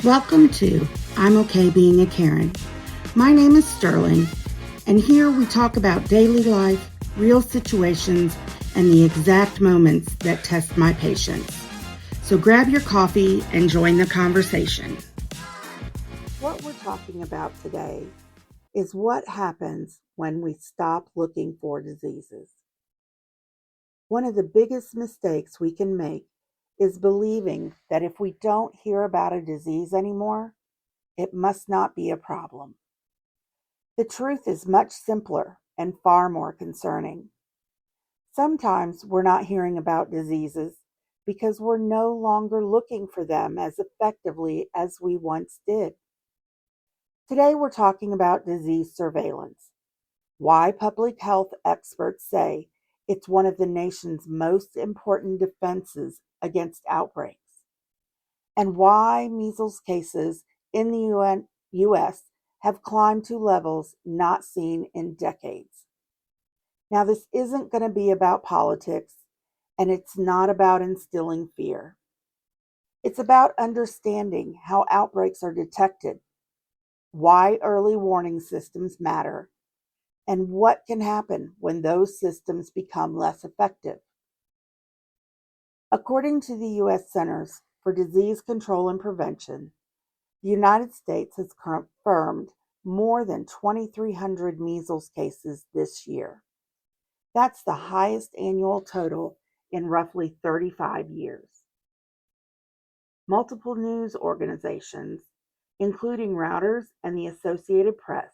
Welcome to I'm Okay Being a Karen. My name is Sterling, and here we talk about daily life, real situations, and the exact moments that test my patience. So grab your coffee and join the conversation. What we're talking about today is what happens when we stop looking for diseases. One of the biggest mistakes we can make is believing that if we don't hear about a disease anymore, it must not be a problem. The truth is much simpler and far more concerning. Sometimes we're not hearing about diseases because we're no longer looking for them as effectively as we once did. Today we're talking about disease surveillance, why public health experts say it's one of the nation's most important defenses against outbreaks, and why measles cases in the U.S. have climbed to levels not seen in decades. Now, this isn't going to be about politics, and it's not about instilling fear. It's about understanding how outbreaks are detected, why early warning systems matter, and what can happen when those systems become less effective. According to the U.S. Centers for Disease Control and Prevention, the United States has confirmed more than 2,300 measles cases this year. That's the highest annual total in roughly 35 years. Multiple news organizations, including Reuters and the Associated Press,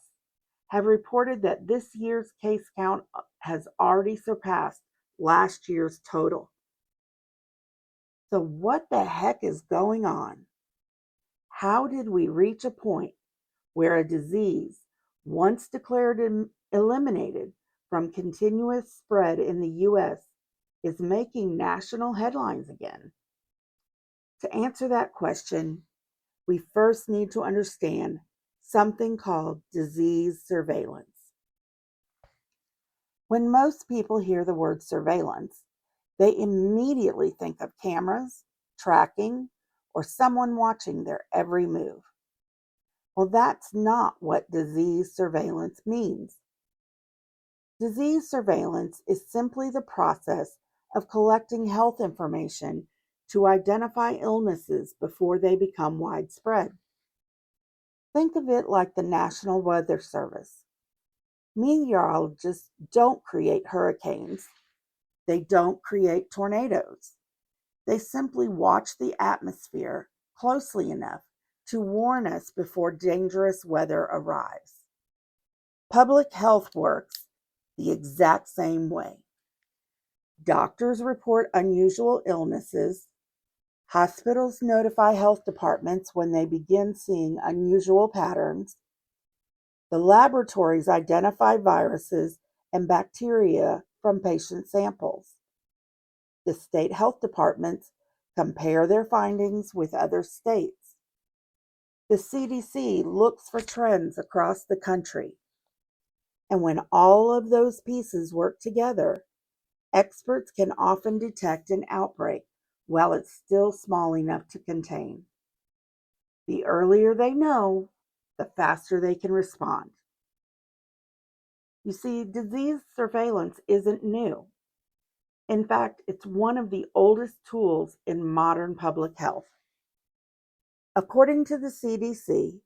have reported that this year's case count has already surpassed last year's total. So what the heck is going on? How did we reach a point where a disease, once declared eliminated from continuous spread in the U.S., is making national headlines again? To answer that question, we first need to understand something called disease surveillance. When most people hear the word surveillance, they immediately think of cameras, tracking, or someone watching their every move. Well, that's not what disease surveillance means. Disease surveillance is simply the process of collecting health information to identify illnesses before they become widespread. Think of it like the National Weather Service. Meteorologists don't create hurricanes. They don't create tornadoes. They simply watch the atmosphere closely enough to warn us before dangerous weather arrives. Public health works the exact same way. Doctors report unusual illnesses. Hospitals notify health departments when they begin seeing unusual patterns. The laboratories identify viruses and bacteria from patient samples. The state health departments compare their findings with other states. The CDC looks for trends across the country. And when all of those pieces work together, experts can often detect an outbreak while it's still small enough to contain. The earlier they know, the faster they can respond. You see, disease surveillance isn't new. In fact, it's one of the oldest tools in modern public health. According to the CDC,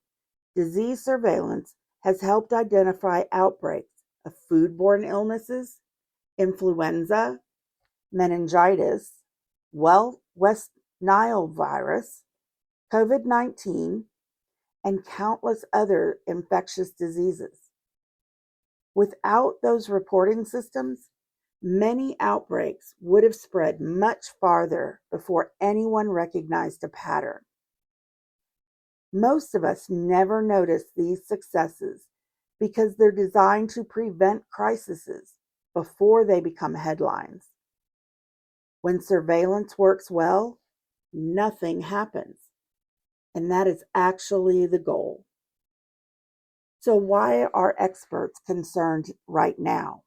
disease surveillance has helped identify outbreaks of foodborne illnesses, influenza, meningitis, West Nile virus, COVID-19, and countless other infectious diseases. Without those reporting systems, many outbreaks would have spread much farther before anyone recognized a pattern. Most of us never notice these successes because they're designed to prevent crises before they become headlines. When surveillance works well, nothing happens. And that is actually the goal. So why are experts concerned right now?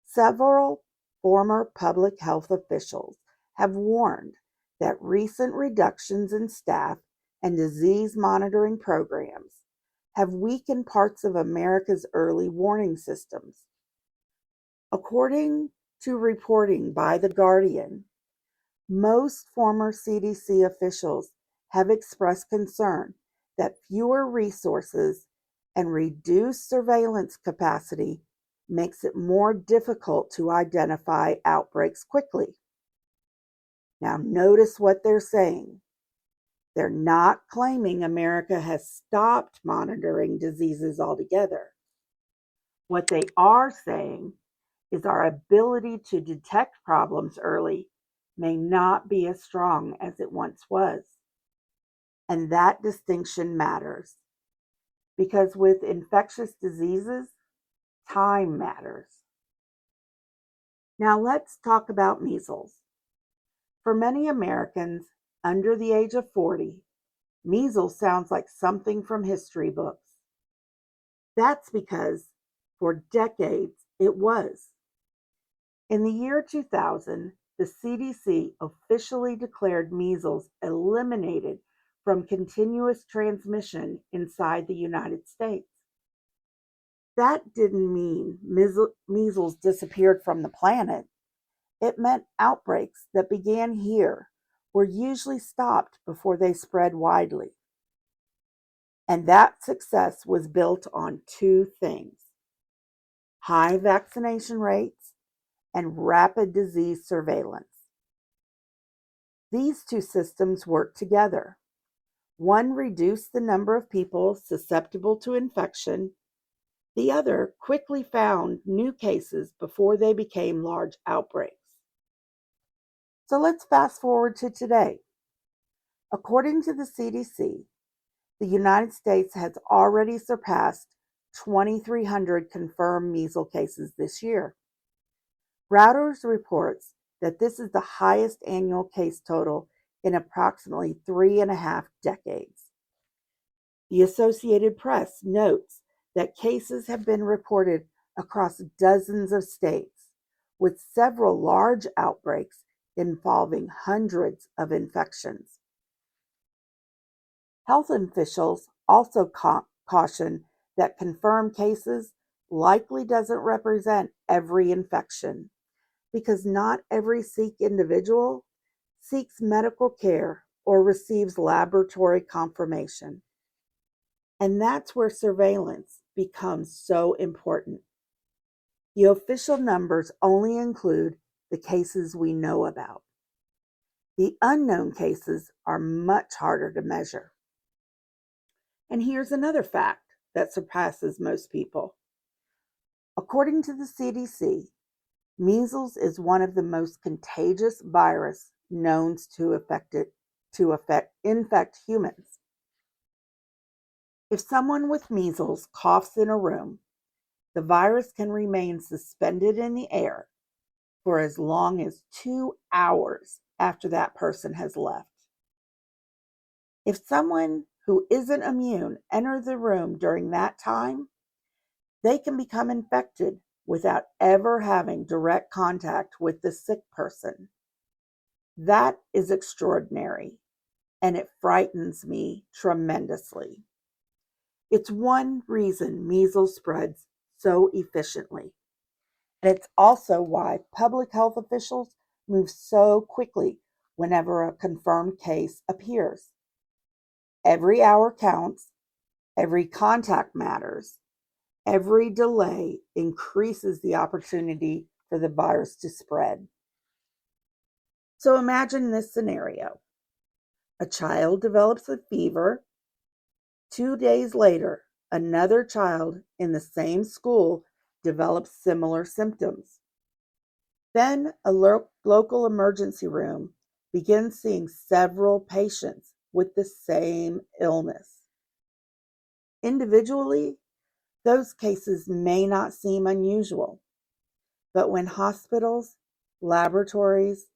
Several former public health officials have warned that recent reductions in staff and disease monitoring programs have weakened parts of America's early warning systems. According to reporting by The Guardian, most former CDC officials have expressed concern that fewer resources and reduced surveillance capacity makes it more difficult to identify outbreaks quickly. Now, notice what they're saying. They're not claiming America has stopped monitoring diseases altogether. What they are saying is our ability to detect problems early may not be as strong as it once was. And that distinction matters because with infectious diseases, time matters. Now let's talk about measles. For many Americans under the age of 40, measles sounds like something from history books. That's because for decades it was. In the year 2000, the CDC officially declared measles eliminated from continuous transmission inside the United States. That didn't mean measles disappeared from the planet. It meant outbreaks that began here were usually stopped before they spread widely. And that success was built on two things: high vaccination rates and rapid disease surveillance. These two systems work together. One reduced the number of people susceptible to infection. The other quickly found new cases before they became large outbreaks. So let's fast forward to today. According to the CDC, the United States has already surpassed 2,300 confirmed measles cases this year. Reuters reports that this is the highest annual case total in approximately 3.5 decades. The Associated Press notes that cases have been reported across dozens of states, with several large outbreaks involving hundreds of infections. Health officials also caution that confirmed cases likely doesn't represent every infection, because not every sick individual seeks medical care or receives laboratory confirmation. And that's where surveillance becomes so important. The official numbers only include the cases we know about. The unknown cases are much harder to measure. And here's another fact that surpasses most people. According to the CDC, measles is one of the most contagious viruses known to infect humans. If someone with measles coughs in a room, the virus can remain suspended in the air for as long as 2 hours after that person has left. If someone who isn't immune enters the room during that time, they can become infected without ever having direct contact with the sick person. That is extraordinary, and it frightens me tremendously. It's one reason measles spreads so efficiently. And it's also why public health officials move so quickly whenever a confirmed case appears. Every hour counts, every contact matters, every delay increases the opportunity for the virus to spread. So imagine this scenario. A child develops a fever. 2 days later, another child in the same school develops similar symptoms. Then a local emergency room begins seeing several patients with the same illness. Individually, those cases may not seem unusual, but when hospitals, laboratories,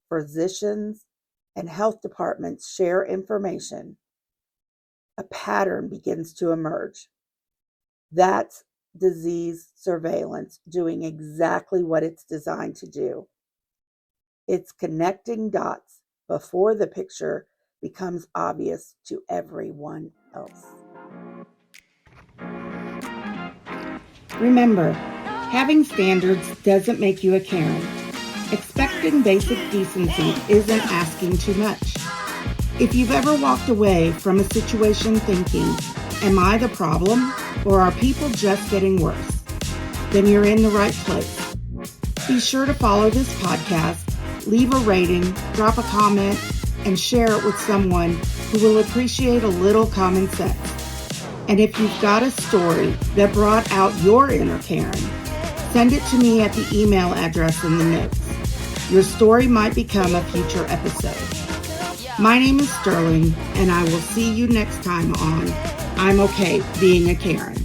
physicians, and health departments share information, a pattern begins to emerge. That's disease surveillance doing exactly what it's designed to do. It's connecting dots before the picture becomes obvious to everyone else. Remember, having standards doesn't make you a Karen. Expecting basic decency isn't asking too much. If you've ever walked away from a situation thinking, am I the problem, or are people just getting worse? Then you're in the right place. Be sure to follow this podcast, leave a rating, drop a comment, and share it with someone who will appreciate a little common sense. And if you've got a story that brought out your inner Karen, send it to me at the email address in the notes. Your story might become a future episode. My name is Sterling, and I will see you next time on I'm Okay Being a Karen.